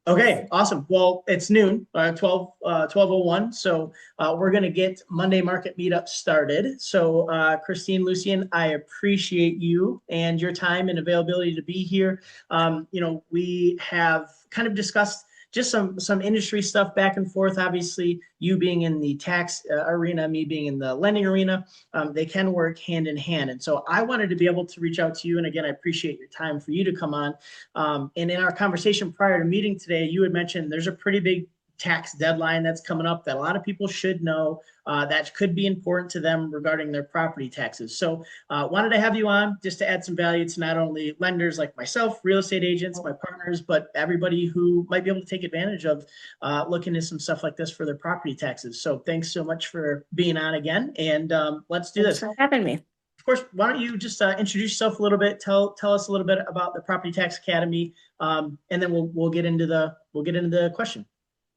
Okay, awesome. Well, it's noon, 12:01. So we're going to get Monday Market Meetup started. So Christine, Lucian, I appreciate you and your time and availability to be here. We have kind of discussed just some industry stuff back and forth. Obviously, you being in the tax arena, me being in the lending arena, they can work hand in hand. And so I wanted to be able to reach out to you. And again, I appreciate your time for you to come on and in our conversation prior to meeting today, you had mentioned there's a pretty big tax deadline that's coming up that a lot of people should know that could be important to them regarding their property taxes. So, wanted to have you on just to add some value to not only lenders like myself, real estate agents, my partners, but everybody who might be able to take advantage of looking at some stuff like this for their property taxes. So, thanks so much for being on again, and let's do Thanks this. for having me. Of course, why don't you just introduce yourself a little bit? Tell us a little bit about the Property Tax Academy, and then we'll get into the question.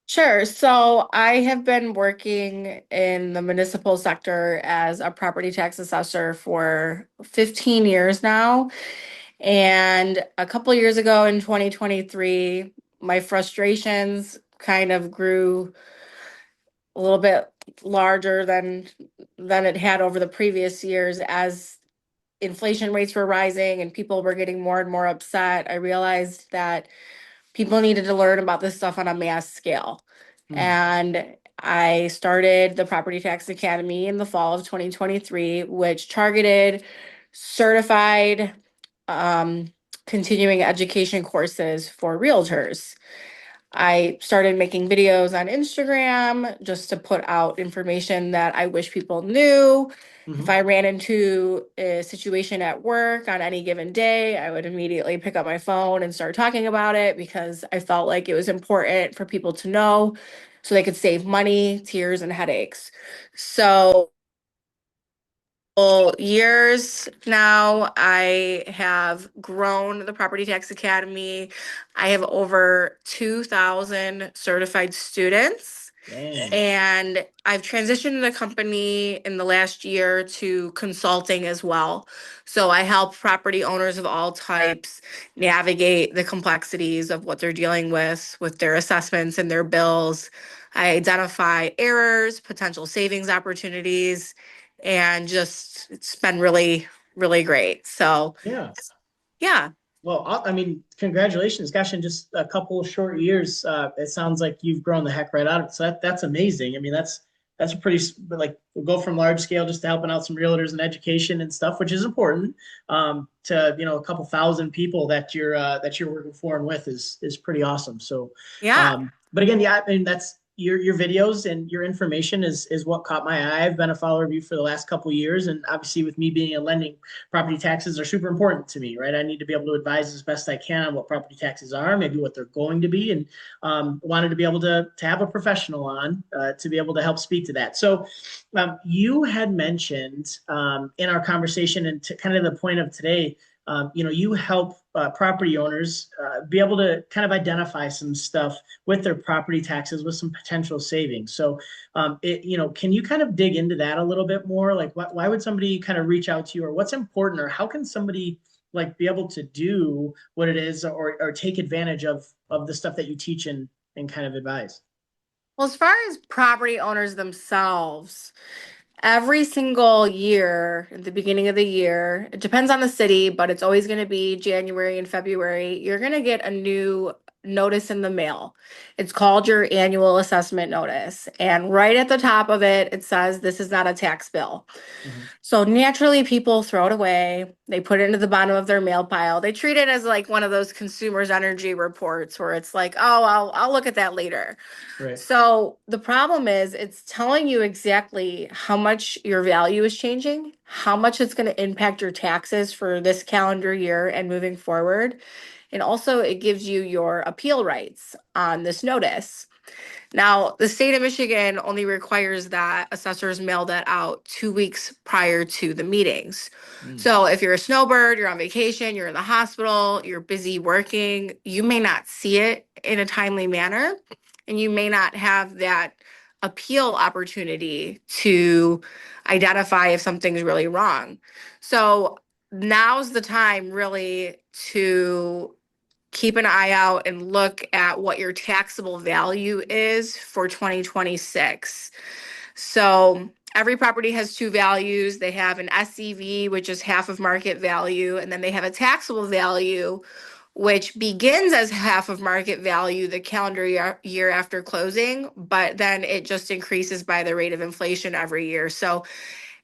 Sure. So I have been working in the municipal sector as a property tax assessor for 15 years now. And a couple years ago in 2023, my frustrations kind of grew a little bit larger than it had over the previous years as inflation rates were rising and people were getting more and more upset. I realized that people needed to learn about this stuff on a mass scale. Hmm. And I started the Property Tax Academy in the fall of 2023, which targeted certified um, continuing education courses for realtors. I started making videos on Instagram just to put out information that I wish people knew. If Hmm. I ran into a situation at work on any given day, I would immediately pick up my phone and start talking about it because I felt like it was important for people to know so they could save money, tears, and headaches. So, years now, I have grown the Property Tax Academy. I have over 2,000 certified students. Dang. And I've transitioned the company in the last year to consulting as well. So I help property owners of all types navigate the complexities of what they're dealing with their assessments and their bills. I identify errors, potential savings opportunities, and just it's been really, really great. So, Yeah. yeah. Well, I mean, congratulations, gosh! In just a couple of short years, it sounds like you've grown the heck right out of it. So that's amazing. I mean, that's a pretty like we'll go from large scale just to helping out some realtors and education and stuff, which is important. To a couple thousand people that you're working for and with is pretty awesome. So, Yeah. but again, yeah, I mean that's your videos and your information is what caught my eye. I've been a follower of you for the last couple of years, and obviously with me being a lending property taxes are super important to me, right? I need to be able to advise as best I can on what property taxes are, maybe what they're going to be, and wanted to be able to have a professional on to be able to help speak to that. So, you had mentioned in our conversation, and to kind of the point of today, you help property owners be able to kind of identify some stuff with their property taxes with some potential savings. So, can you kind of dig into that a little bit more? Like, why would somebody kind of reach out to you, or what's important, or how can somebody like be able to do what it is, or take advantage of the stuff that you teach and kind of advise? Well, as far as property owners themselves, every single year, at the beginning of the year, it depends on the city, but it's always going to be January and February. You're going to get a new notice in the mail. It's called your annual assessment notice. And right at the top of it, it says this is not a tax bill. Hmm. So naturally, people throw it away. They put it into the bottom of their mail pile. They treat it as like one of those consumers energy reports where it's like, oh, I'll look at that later. Right. So the problem is it's telling you exactly how much your value is changing, how much it's going to impact your taxes for this calendar year and moving forward. And also it gives you your appeal rights on this notice. Now, the state of Michigan only requires that assessors mail that out 2 weeks prior to the meetings. Mm. So if you're a snowbird, you're on vacation, you're in the hospital, you're busy working, you may not see it in a timely manner, and you may not have that appeal opportunity to identify if something's really wrong. So now's the time really to keep an eye out and look at what your taxable value is for 2026. So every property has two values. They have an SEV, which is half of market value, and then they have a taxable value, which begins as half of market value the calendar year after closing, but then it just increases by the rate of inflation every year. So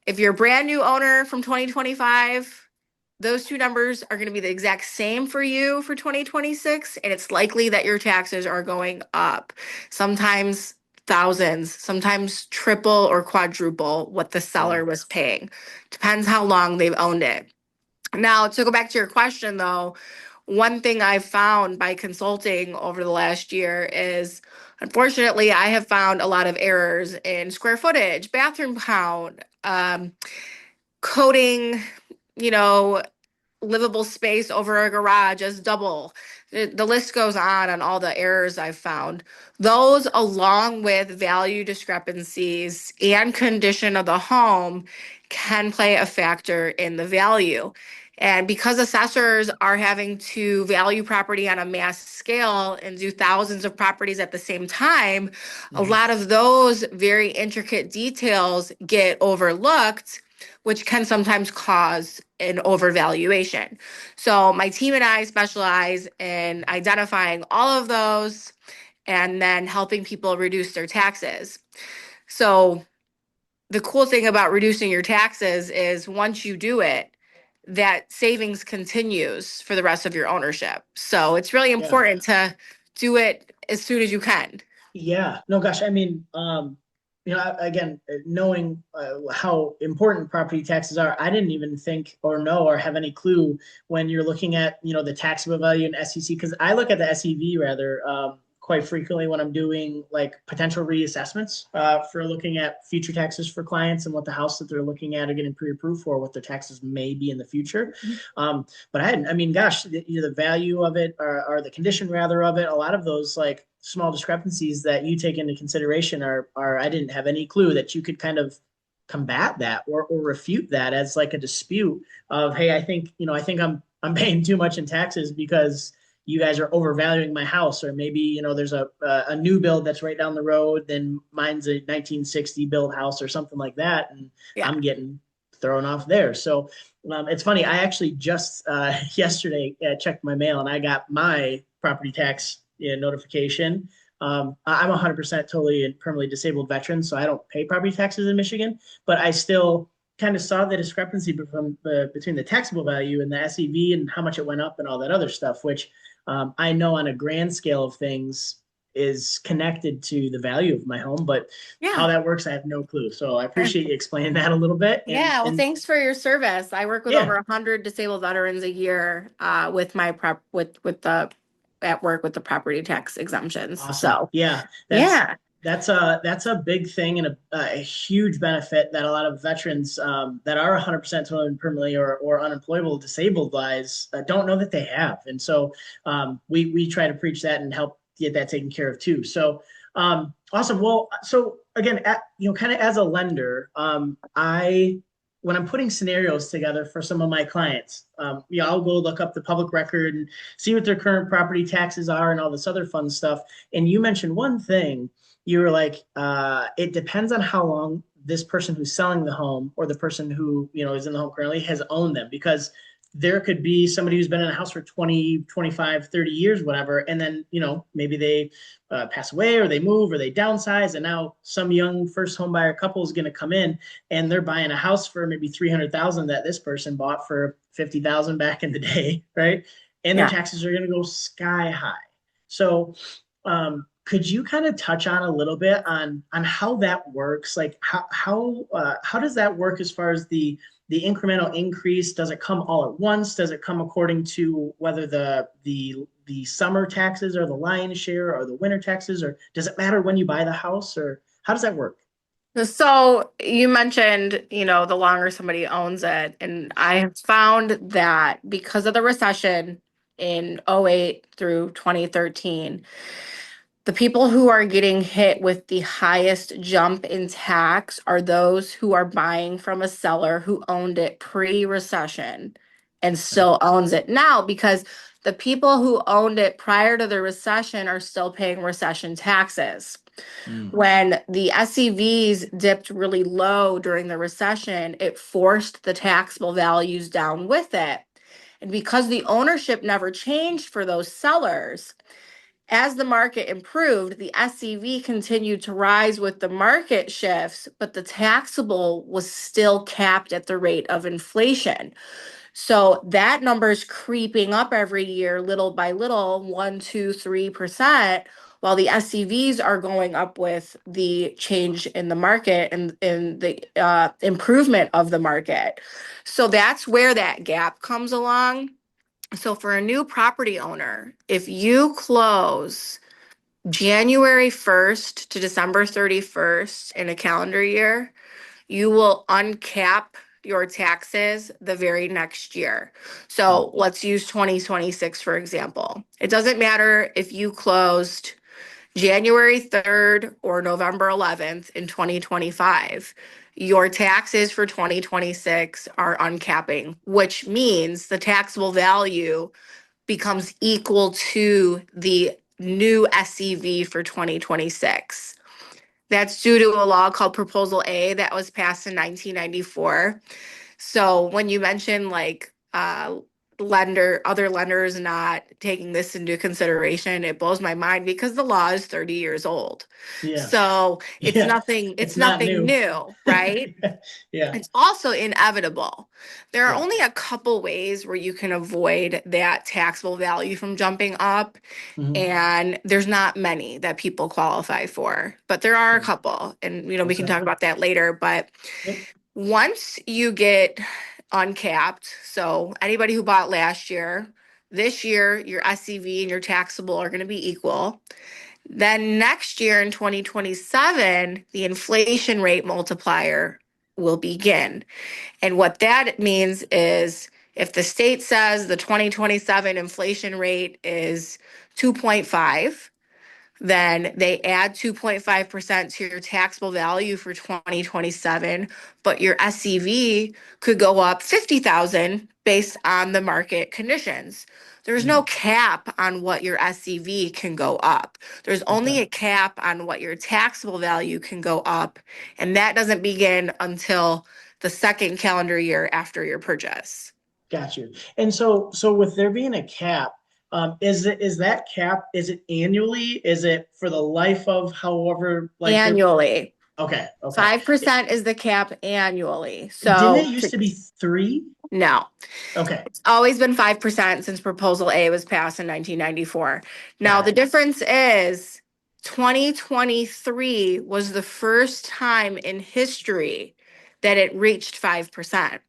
if you're a brand new owner from 2025, those two numbers are going to be the exact same for you for 2026, and it's likely that your taxes are going up. Sometimes thousands, sometimes triple or quadruple what the Yeah. seller was paying. Depends how long they've owned it. Now, to go back to your question though, one thing I've found by consulting over the last year is unfortunately, I have found a lot of errors in square footage, bathroom count, coding, you know, livable space over a garage as double. The list goes on all the errors I've found. Those, along with value discrepancies and condition of the home, can play a factor in the value. And because assessors are having to value property on a mass scale and do thousands of properties at the same time, a Mhm. lot of those very intricate details get overlooked, which can sometimes cause an overvaluation. So my team and I specialize in identifying all of those and then helping people reduce their taxes. So the cool thing about reducing your taxes is once you do it, that savings continues for the rest of your ownership. So it's really Yeah. important to do it as soon as you can. Yeah, no, gosh, I mean, again, knowing how important property taxes are, I didn't even think or know or have any clue when you're looking at, the taxable value and SEC, because I look at the SEV rather quite frequently when I'm doing like potential reassessments for looking at future taxes for clients and what the house that they're looking at are getting pre-approved for, what their taxes may be in the future. But I mean, gosh, the value of it or the condition rather of it, a lot of those like small discrepancies that you take into consideration are I didn't have any clue that you could kind of combat that or refute that as like a dispute of, hey, I think I'm paying too much in taxes because you guys are overvaluing my house, or maybe there's a new build that's right down the road, then mine's a 1960 build house or something like that, and Yeah. I'm getting thrown off there. So it's funny. I actually just yesterday checked my mail and I got my property tax notification. I'm 100% totally and permanently disabled veteran, so I don't pay property taxes in Michigan, but I still kind of saw the discrepancy between the taxable value and the SEV and how much it went up and all that other stuff, which I know on a grand scale of things is connected to the value of my home, but how Yeah. that works, I have no clue. So I appreciate you explaining that a little bit. And Yeah, well, and thanks for your service. I work with yeah, over 100 disabled veterans a year with my prep with the at work with the property tax exemptions. awesome. So, Yeah, yeah, that's a big thing and a huge benefit that a lot of veterans that are 100% totally and permanently or unemployable, disabled wise, don't know that they have. And so we try to preach that and help get that taken care of too. So awesome. Well, so again, kind of as a lender, I when I'm putting scenarios together for some of my clients, I'll go look up the public record and see what their current property taxes are and all this other fun stuff. And you mentioned one thing. You were like, it depends on how long this person who's selling the home or the person who is in the home currently has owned them, because there could be somebody who's been in a house for 20, 25, 30 years, whatever, and then maybe they pass away or they move or they downsize, and now some young first home buyer couple is going to come in and they're buying a house for maybe 300,000 that this person bought for 50,000 back in the day, right? And their yeah. taxes are going to go sky high. So could you kind of touch on a little bit on how that works? Like how does that work as far as the incremental increase? Does it come all at once? Does it come according to whether the summer taxes are the lion's share or the winter taxes, or does it matter when you buy the house, or how does that work? So you mentioned, the longer somebody owns it, and I have found that because of the recession in '08 through 2013, the people who are getting hit with the highest jump in tax are those who are buying from a seller who owned it pre-recession and Okay. still owns it now because The people who owned it prior to the recession are still paying recession taxes. Mm. When the SEVs dipped really low during the recession, it forced the taxable values down with it. And because the ownership never changed for those sellers, as the market improved, the SEV continued to rise with the market shifts, but the taxable was still capped at the rate of inflation. So that number is creeping up every year, little by little, 1, 2, 3%, while the SEVs are going up with the change in the market and in the improvement of the market. So that's where that gap comes along. So for a new property owner, if you close January 1st to December 31st in a calendar year, you will uncap your taxes the very next year. Mm. So let's use 2026, for example. It doesn't matter if you closed January 3rd or November 11th in 2025. Your taxes for 2026 are uncapping, which means the taxable value becomes equal to the new SEV for 2026. That's due to a law called Proposal A that was passed in 1994. So when you mention like other lenders not taking this into consideration, it blows my mind because the law is 30 years old. Yeah. So it's Yeah. nothing, It's it's not nothing new. new, right? Yeah. It's also inevitable. There are Yeah. only a couple ways where you can avoid that taxable value from jumping up, Mhm. and there's not many that people qualify for, but there are a Yeah. couple, and we can Okay. talk about that later. But Yep. once you get uncapped, so anybody who bought last year, this year, your SCV and your taxable are going to be equal. Then next year in 2027, the inflation rate multiplier will begin. And what that means is if the state says the 2027 inflation rate is 2.5, then they add 2.5% to your taxable value for 2027, but your SCV could go up 50,000 based on the market conditions. There's no Mm. cap on what your SCV can go up. There's Okay. only a cap on what your taxable value can go up, and that doesn't begin until the second calendar year after your purchase. Got you. And so with there being a cap, is that cap, is it annually? Is it for the life of however like they're Annually. okay, okay. 5% is the cap annually. Didn't it So used to be three? no, Okay, it's always been 5% since Proposal A was passed in 1994. Now, got the it. difference is 2023 was the first time in history that it reached 5%.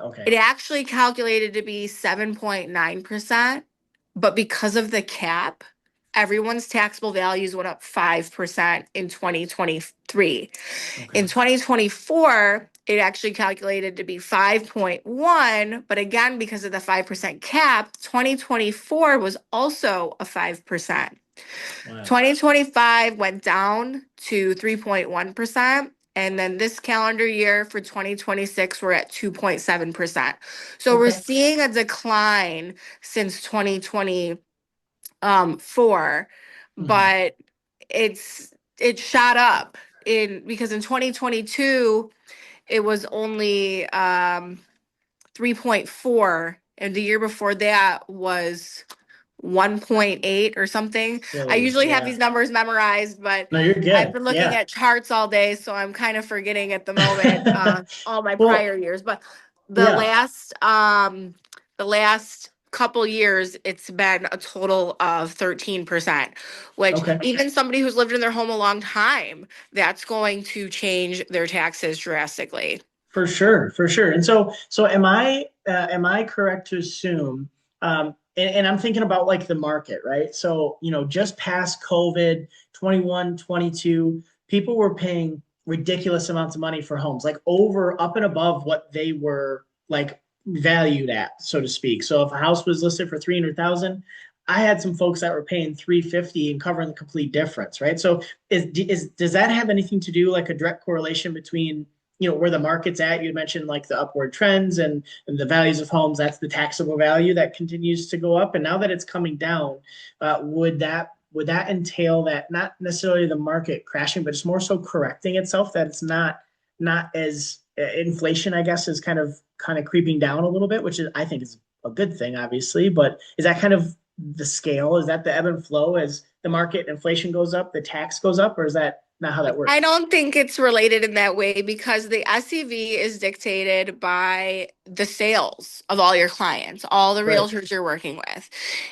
Okay. It actually calculated to be 7.9%, but because of the cap, everyone's taxable values went up 5% in 2023. In Okay. 2024, it actually calculated to be 5.1, but again, because of the 5% cap, 2024 was also a 5%. Wow. 2025 went down to 3.1%. And then this calendar year for 2026, we're at 2.7%. So we're Okay. seeing a decline since 2024, Hmm. but it shot up in because in 2022 it was only 3.4, and the year before that was 1.8 or something. I Silly. usually have Yeah. these numbers memorized, but No, you're I've good. been looking Yeah. at charts all day, so I'm kind of forgetting at the moment all my Well, prior years. But the yeah. last couple years, it's been a total of 13%, which Okay. even somebody who's lived in their home a long time, that's going to change their taxes drastically. For sure, for sure. And so am I correct to assume, and I'm thinking about like the market, right? So, just past COVID, 21, 22, people were paying ridiculous amounts of money for homes, like over, up and above what they were like valued at, so to speak. So if a house was listed for 300,000, I had some folks that were paying 350 and covering the complete difference, right? So does that have anything to do like a direct correlation between where the market's at. You mentioned like the upward trends and the values of homes. That's the taxable value that continues to go up. And now that it's coming down, would that entail that not necessarily the market crashing, but it's more so correcting itself, that it's not as inflation, I guess, is kind of creeping down a little bit, which is I think is a good thing, obviously. But is that kind of the scale? Is that the ebb and flow as the market inflation goes up, the tax goes up, or is that not how that I works? don't think it's related in that way because the SEV is dictated by the sales of all your clients, all the Right. realtors you're working with.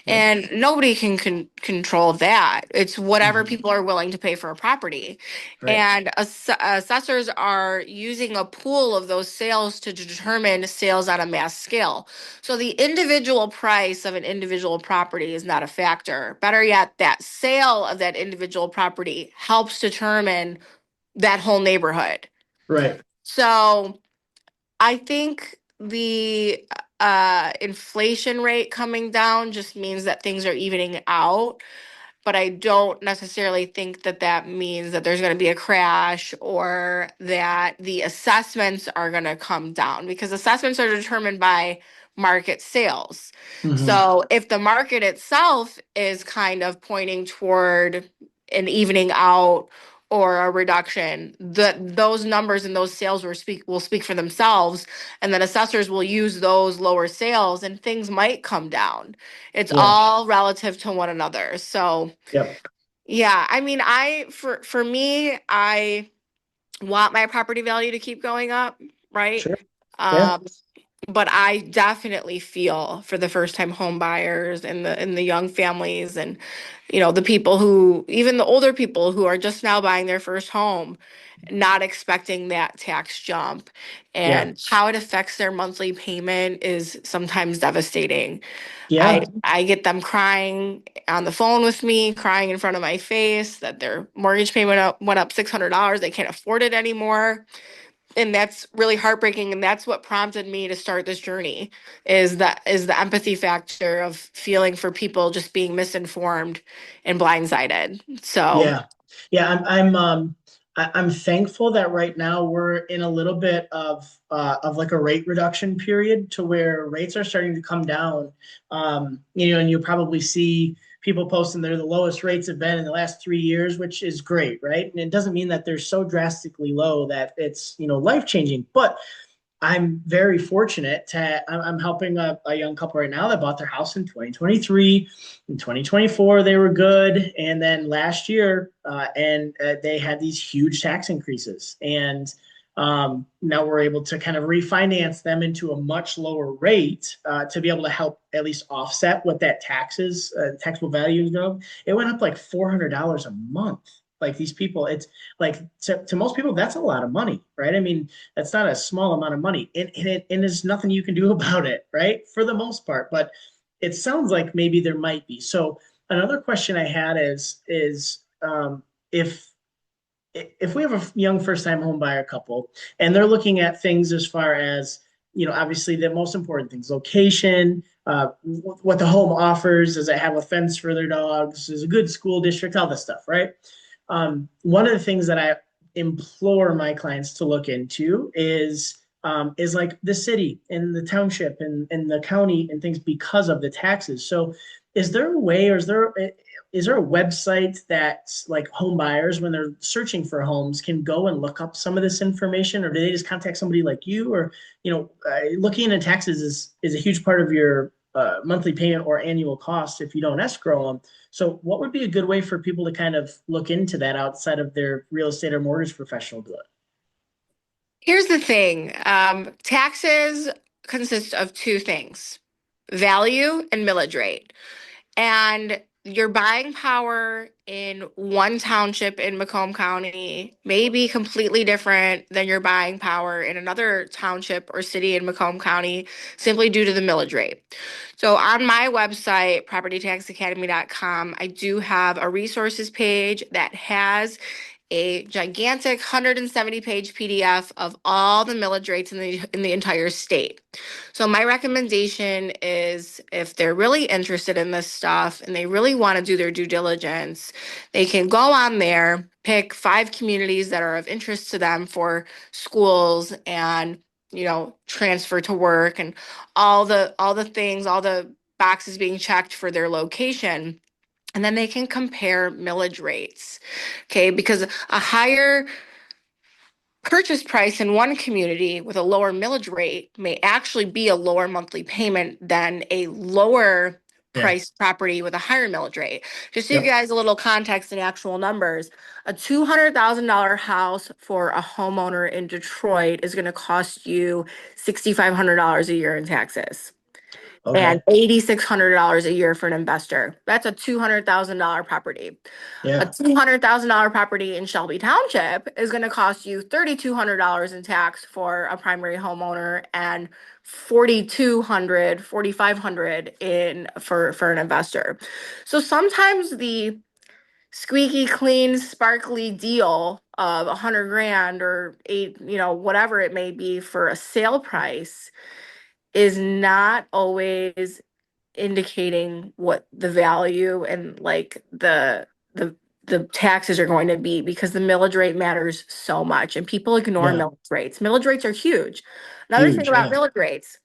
Yep. And nobody can control that. It's whatever Mhm. people are willing to pay for a property. Right. And assessors are using a pool of those sales to determine sales on a mass scale. So the individual price of an individual property is not a factor. Better yet, that sale of that individual property helps determine that whole neighborhood. Right. So I think the inflation rate coming down just means that things are evening out, but I don't necessarily think that that means that there's going to be a crash or that the assessments are going to come down because assessments are determined by market sales. Hmm. So if the market itself is kind of pointing toward an evening out or a reduction, those numbers and those sales will speak for themselves, and then assessors will use those lower sales and things might come down. It's Yeah. all relative to one another. So, Yep. yeah, I mean, for me, I want my property value to keep going up, right? Sure. Yeah. Um, but I definitely feel for the first time home buyers and the young families and the people who even the older people who are just now buying their first home, not expecting that tax jump Yeah. and how it affects their monthly payment is sometimes devastating. I Yeah. I get them crying on the phone with me, crying in front of my face that their mortgage payment went up $600. They can't afford it anymore. And that's really heartbreaking. And that's what prompted me to start this journey is the empathy factor of feeling for people just being misinformed and blindsided. So Yeah, yeah. I'm thankful that right now we're in a little bit of like a rate reduction period to where rates are starting to come down. And you probably see people posting they're the lowest rates have been in the last 3 years, which is great, right? And it doesn't mean that they're so drastically low that it's life changing, but I'm very fortunate to I'm helping a young couple right now that bought their house in 2023. In 2024 they were good, and then last year and they had these huge tax increases, and now we're able to kind of refinance them into a much lower rate to be able to help at least offset what that taxable value is going. It went up like $400 a month. Like these people, it's like to most people that's a lot of money, right? I mean, that's not a small amount of money, and there's nothing you can do about it, right? For the most part, but it sounds like maybe there might be. So another question I had is if we have a young first time home buyer couple and they're looking at things as far as obviously the most important things, location, what the home offers, does it have a fence for their dogs, is a good school district, all this stuff, right? One of the things that I implore my clients to look into is like the city and the township and the county and things because of the taxes. So is there a way, or is there a website that like home buyers, when they're searching for homes, can go and look up some of this information, or do they just contact somebody like you? Or looking into taxes is a huge part of your monthly payment or annual cost if you don't escrow them. So what would be a good way for people to kind of look into that outside of their real estate or mortgage professional do it? here's the thing. Taxes consist of two things, value and millage rate. And your buying power in one township in Macomb County may be completely different than your buying power in another township or city in Macomb County simply due to the millage rate. So on my website, propertytaxacademy.com, I do have a resources page that has a gigantic 170-page PDF of all the millage rates in the entire state. So my recommendation is if they're really interested in this stuff and they really want to do their due diligence, they can go on there, pick 5 communities that are of interest to them for schools and transfer to work and all the things, all the boxes being checked for their location. And then they can compare millage rates. Okay, because a higher purchase price in one community with a lower millage rate may actually be a lower monthly payment than a lower Yeah. priced property with a higher millage rate. Just to give you Yep. guys a little context and actual numbers, a $200,000 house for a homeowner in Detroit is going to cost you $6,500 a year in taxes and Okay. $8,600 a year for an investor. That's a $200,000 property. A Yeah. $200,000 property in Shelby Township is going to cost you $3,200 in tax for a primary homeowner and $4,500 in for an investor. So sometimes the squeaky clean sparkly deal of 100 grand or eight, whatever it may be for a sale price is not always indicating what the value and like the the taxes are going to be, because the millage rate matters so much and people ignore Yeah. millage rates. Millage rates are huge. Another thing Huge. about Yeah. millage rates,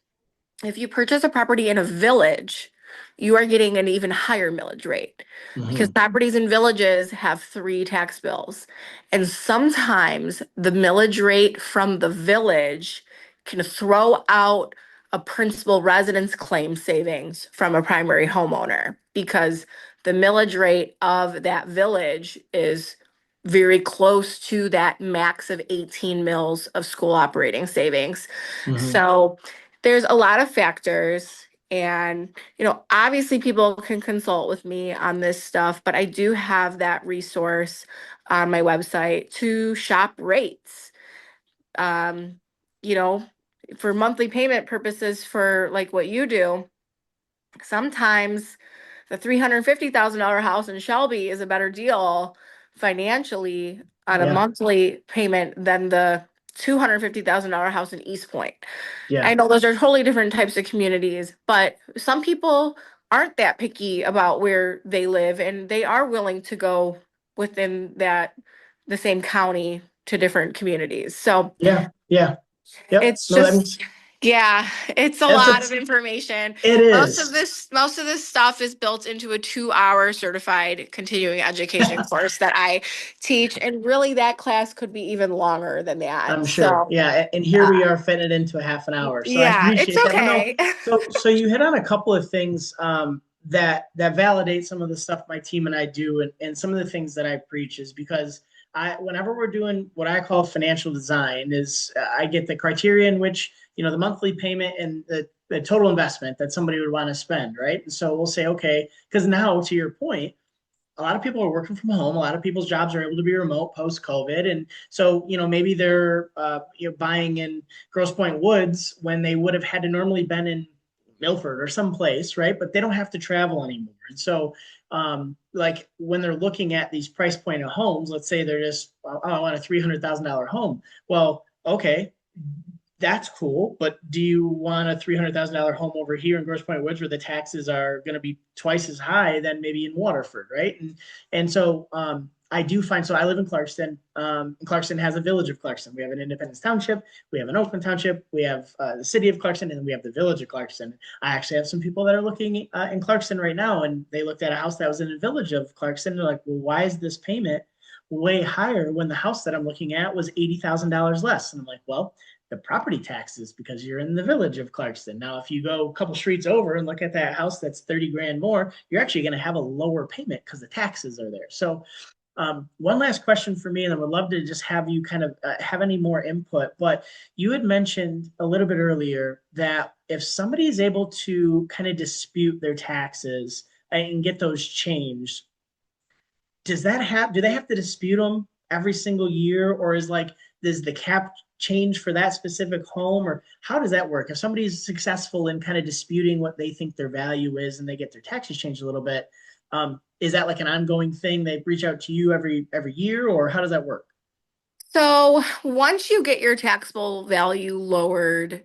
if you purchase a property in a village, you are getting an even higher millage rate because Hmm. properties in villages have 3 tax bills. And sometimes the millage rate from the village can throw out a principal residence claim savings from a primary homeowner because the millage rate of that village is very close to that max of 18 mills of school operating savings. Hmm. So there's a lot of factors. And, obviously people can consult with me on this stuff, but I do have that resource on my website to shop rates. Um, you know, for monthly payment purposes for like what you do, sometimes the $350,000 house in Shelby is a better deal financially on a Yeah. monthly payment than the $250,000 house in East Point. I Yeah. know those are totally different types of communities, but some people aren't that picky about where they live and they are willing to go within the same county to different communities. So Yeah. Yeah. Yep. it's No, that just, makes yeah, it's a that's lot of it's information. it Most of is. this stuff is built into a 2-hour certified continuing education course that I teach. And really that class could be even longer than that. I'm sure. So, Yeah. And here we uh, are fitting it into a half an hour. So I yeah, it's appreciate that. But no, okay. so you hit on a couple of things that validate some of the stuff my team and I do, and some of the things that I preach is because whenever we're doing what I call financial design is I get the criteria in which, the monthly payment and the total investment that somebody would want to spend, right? And so we'll say, okay, because now to your point, a lot of people are working from home. A lot of people's jobs are able to be remote post COVID, and so maybe they're buying in Grosse Pointe Woods when they would have had to normally been in Milford or someplace, right? But they don't have to travel anymore, and so like when they're looking at these price point of homes, let's say they're just, oh, I want a $300,000 home. Well, okay, that's cool, but do you want a $300,000 home over here in Grosse Pointe Woods where the taxes are going to be twice as high than maybe in Waterford, right? And so I do find, so I live in Clarkston. Clarkston has a village of Clarkston. We have an Independence Township, we have an Oakland Township, we have the city of Clarkston, and we have the village of Clarkston. I actually have some people that are looking in Clarkston right now, and they looked at a house that was in the village of Clarkston. And they're like, well, why is this payment way higher when the house that I'm looking at was $80,000 less? And I'm like, well, the property taxes because you're in the village of Clarkston. Now, if you go a couple streets over and look at that house that's 30 grand more, you're actually going to have a lower payment because the taxes are there. So, one last question for me, and I would love to just have you kind of have any more input. But you had mentioned a little bit earlier that if somebody is able to kind of dispute their taxes and get those changed, do they have to dispute them every single year, or does the cap change for that specific home, or how does that work if somebody's successful in kind of disputing what they think their value is and they get their taxes changed a little bit? is that like an ongoing thing? They reach out to you every year, or how does that work? So once you get your taxable value lowered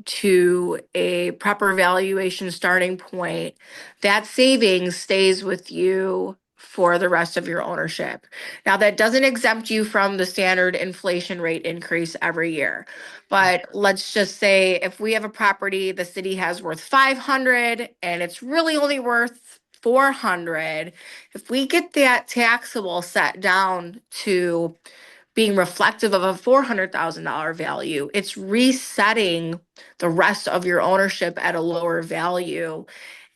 to a proper valuation starting point, that savings stays with you for the rest of your ownership. Now, that doesn't exempt you from the standard inflation rate increase every year. Sure. But let's just say if we have a property the city has worth 500 and it's really only worth 400, if we get that taxable set down to being reflective of a $400,000 value, it's resetting the rest of your ownership at a lower value.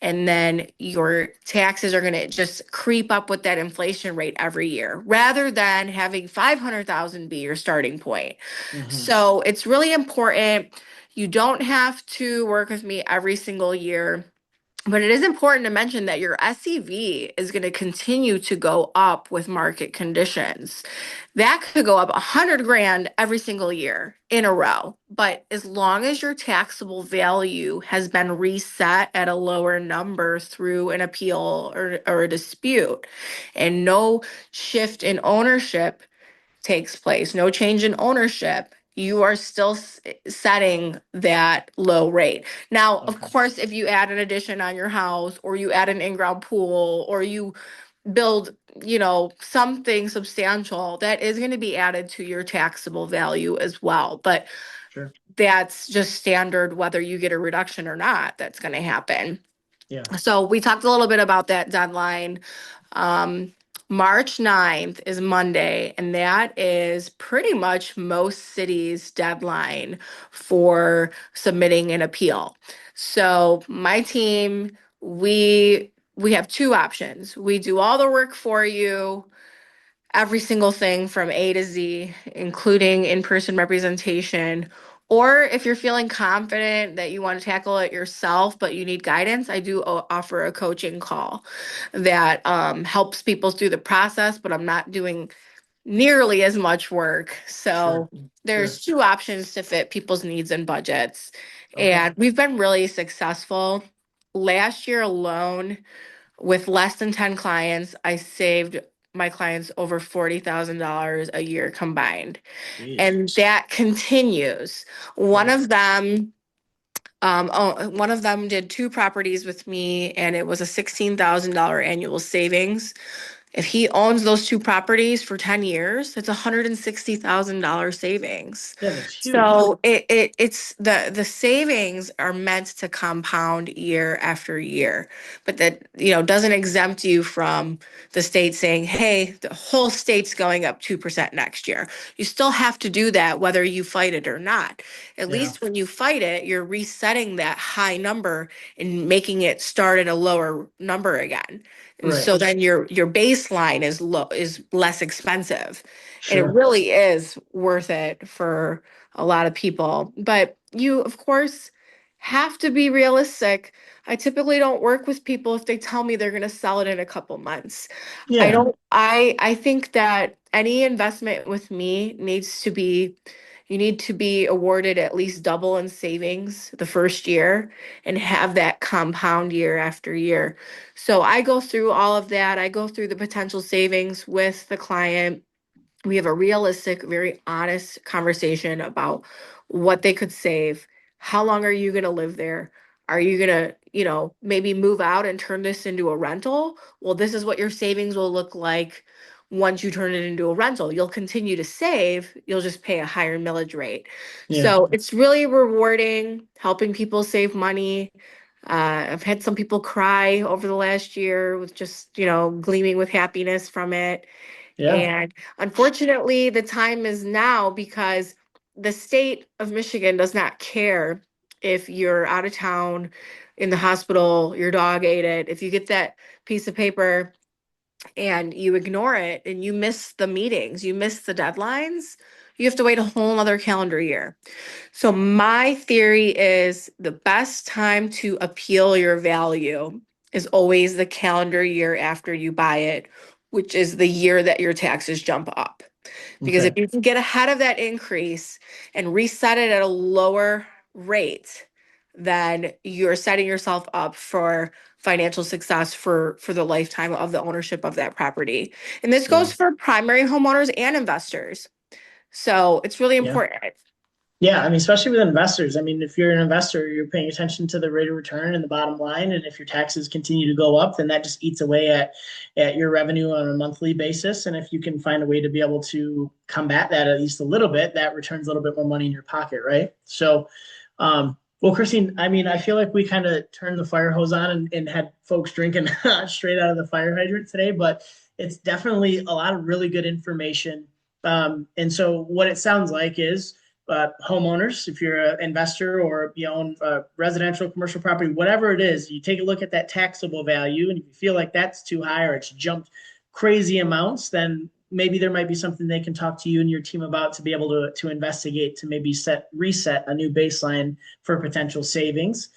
And then your taxes are going to just creep up with that inflation rate every year rather than having 500,000 be your starting point. Hmm. So it's really important. You don't have to work with me every single year. But it is important to mention that your SEV is going to continue to go up with market conditions. That could go up 100 grand every single year in a row. But as long as your taxable value has been reset at a lower number through an appeal or a dispute, and no shift in ownership takes place, no change in ownership, you are still setting that low rate. Now, of Okay. course, if you add an addition on your house or you add an in-ground pool or you build, something substantial, that is going to be added to your taxable value as well. But Sure. that's just standard whether you get a reduction or not, that's going to happen. Yeah. So we talked a little bit about that deadline. Um, March 9th is Monday, and that is pretty much most cities' deadline for submitting an appeal. So my team, we have two options. We do all the work for you, every single thing from A to Z, including in-person representation. Or if you're feeling confident that you want to tackle it yourself, but you need guidance, I do offer a coaching call that helps people through the process, but I'm not doing nearly as much work. Sure. So Sure. there's two options to fit people's needs and budgets. Okay. And we've been really successful. Last year alone, with less than 10 clients, I saved my clients over $40,000 a year combined. Jeez. And that continues. One Yeah. of them, one of them did two properties with me, and it was a $16,000 annual savings. If he owns those two properties for 10 years, it's $160,000 savings. Yeah, that's huge. So it's the savings are meant to compound year after year, but that doesn't exempt you from the state saying, "Hey, the whole state's going up 2% next year." You still have to do that whether you fight it or not. At Yeah. least when you fight it, you're resetting that high number and making it start at a lower number again. And Right. so then your baseline is less expensive. And it Sure. really is worth it for a lot of people. But you, of course, have to be realistic. I typically don't work with people if they tell me they're going to sell it in a couple months. I Yeah. don't I think that any investment with me you need to be awarded at least double in savings the first year and have that compound year after year. So I go through all of that. I go through the potential savings with the client. We have a realistic, very honest conversation about what they could save. How long are you going to live there? Are you going to, maybe move out and turn this into a rental? Well, this is what your savings will look like once you turn it into a rental. You'll continue to save, you'll just pay a higher millage rate. Yeah. So it's really rewarding helping people save money. I've had some people cry over the last year with just, gleaming with happiness from it. Yeah. And unfortunately, the time is now because the state of Michigan does not care if you're out of town in the hospital, your dog ate it. If you get that piece of paper and you ignore it and you miss the meetings, you miss the deadlines, you have to wait a whole other calendar year. So my theory is the best time to appeal your value is always the calendar year after you buy it, which is the year that your taxes jump up. Because if Okay. you can get ahead of that increase and reset it at a lower rate, then you're setting yourself up for financial success for the lifetime of the ownership of that property. And this Yeah. goes for primary homeowners and investors. So it's really Yeah. important. Yeah, I mean, especially with investors. I mean, if you're an investor, you're paying attention to the rate of return and the bottom line. And if your taxes continue to go up, then that just eats away at your revenue on a monthly basis. And if you can find a way to be able to combat that at least a little bit, that returns a little bit more money in your pocket, right? So, well, Christine, I mean, I feel like we kind of turned the fire hose on and had folks drinking straight out of the fire hydrant today, but it's definitely a lot of really good information. And so, what it sounds like is homeowners, if you're an investor or you own residential, commercial property, whatever it is, you take a look at that taxable value, and if you feel like that's too high or it's jumped crazy amounts, then maybe there might be something they can talk to you and your team about to be able to investigate to maybe reset a new baseline for potential savings.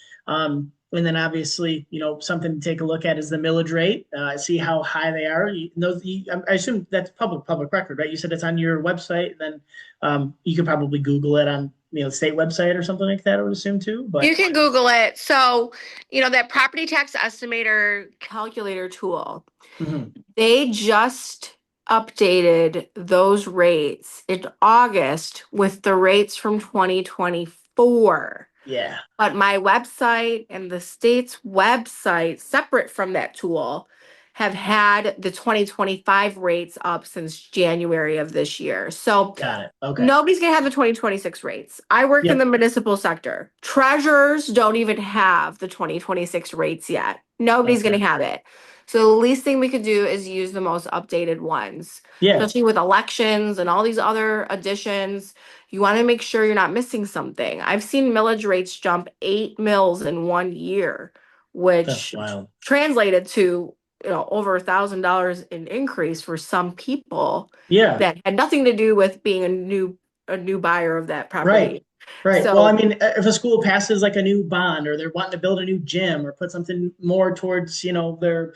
And then obviously, something to take a look at is the millage rate, see how high they are. I assume that's public record, right? You said it's on your website, and then you could probably Google it on the state website or something like that, I would assume too. You But can Google it. So, that property tax estimator calculator tool, mhm, they just updated those rates in August with the rates from 2024. yeah, But my website and the state's website, separate from that tool, have had the 2025 rates up since January of this year. So got it. Okay. nobody's going to have the 2026 rates. I work in Yep. the municipal sector. Treasurers don't even have the 2026 rates yet. Nobody's going Okay. to have it. So the least thing we could do is use the most updated ones, Yeah. especially with elections and all these other additions. You want to make sure you're not missing something. I've seen millage rates jump 8 mills in 1 year, That's which wild. translated to over $1,000 in increase for some people Yeah. that had nothing to do with being a new buyer of that Right. property. Right. Well, I So mean, if a school passes like a new bond or they're wanting to build a new gym or put something more towards, their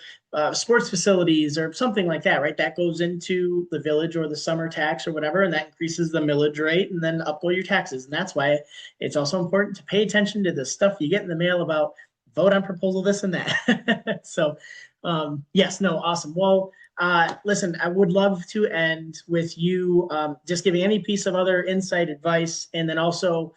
sports facilities or something like that, right? That goes into the village or the summer tax or whatever, and that increases the millage rate and then up go your taxes. And that's why it's also important to pay attention to the stuff you get in the mail about vote on proposal this and that. So, yes, no, awesome. Well, listen, I would love to end with you just giving any piece of other insight, advice, and then also,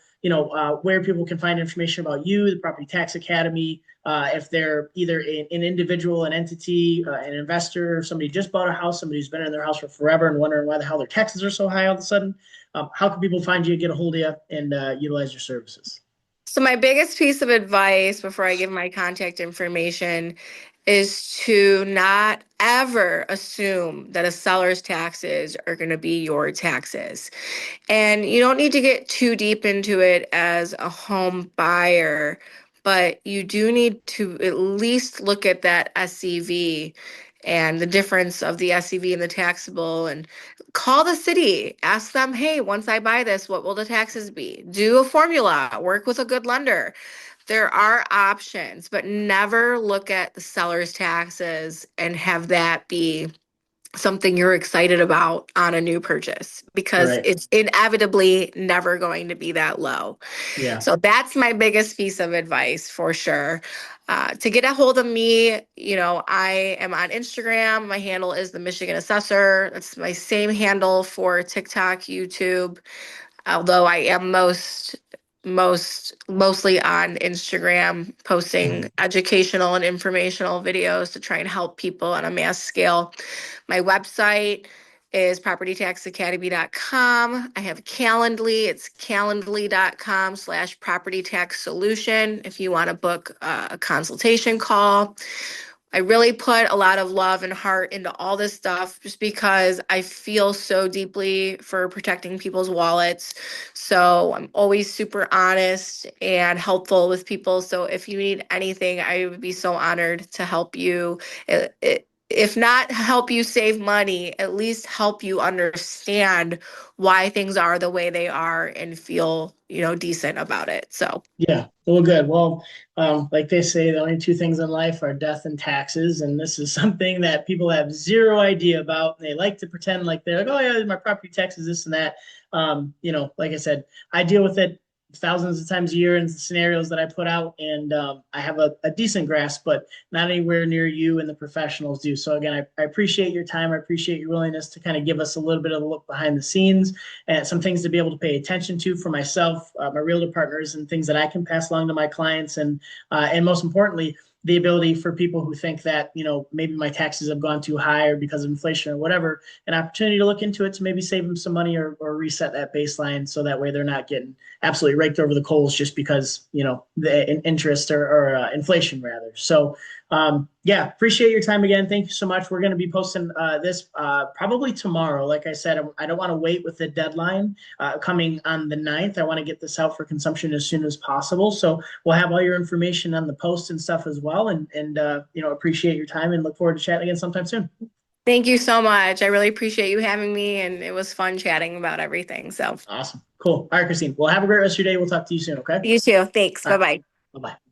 where people can find information about you, the Property Tax Academy, if they're either an individual, an entity, an investor, somebody just bought a house, somebody who's been in their house for forever and wondering why the hell their taxes are so high all of a sudden. How can people find you, get a hold of you, and utilize your services? So my biggest piece of advice before I give my contact information is to not ever assume that a seller's taxes are going to be your taxes. And you don't need to get too deep into it as a home buyer, but you do need to at least look at that SEV and the difference of the SEV and the taxable, and call the city, ask them, hey, once I buy this, what will the taxes be? Do a formula, work with a good lender. There are options, but never look at the seller's taxes and have that be something you're excited about on a new purchase, because Right. it's inevitably never going to be that low. Yeah. So that's my biggest piece of advice for sure. To get a hold of me, I am on Instagram. My handle is the Michigan Assessor. That's my same handle for TikTok, YouTube, although I am mostly on Instagram, posting Mhm. educational and informational videos to try and help people on a mass scale. My website is propertytaxacademy.com. I have Calendly. It's calendly.com/property tax solution if you want to book a consultation call. I really put a lot of love and heart into all this stuff just because I feel so deeply for protecting people's wallets. So I'm always super honest and helpful with people. So if you need anything, I would be so honored to help you. If not help you save money, at least help you understand why things are the way they are and feel, decent about it. So Yeah, well, good. Well, like they say, the only two things in life are death and taxes, and this is something that people have zero idea about. And they like to pretend like they're like, "Oh yeah, my property taxes, this and that." Like I said, I deal with it thousands of times a year in the scenarios that I put out, and I have a decent grasp, but not anywhere near you and the professionals do. So again, I appreciate your time. I appreciate your willingness to kind of give us a little bit of a look behind the scenes and some things to be able to pay attention to for myself, my realtor partners, and things that I can pass along to my clients, and most importantly, the ability for people who think that, maybe my taxes have gone too high or because of inflation or whatever, an opportunity to look into it to maybe save them some money, or reset that baseline so that way they're not getting absolutely raked over the coals just because, the interest, or inflation rather. So yeah, appreciate your time again. Thank you so much. We're going to be posting this probably tomorrow. Like I said, I don't want to wait with the deadline coming on the 9th. I want to get this out for consumption as soon as possible. So we'll have all your information on the post and stuff as well. And appreciate your time and look forward to chatting again sometime soon. Thank you so much. I really appreciate you having me, and it was fun chatting about everything. So, Awesome. Cool. All right, Christine. Well, have a great rest of your day. We'll talk to you soon. Okay. you too. Thanks. All Bye right. bye. Bye bye.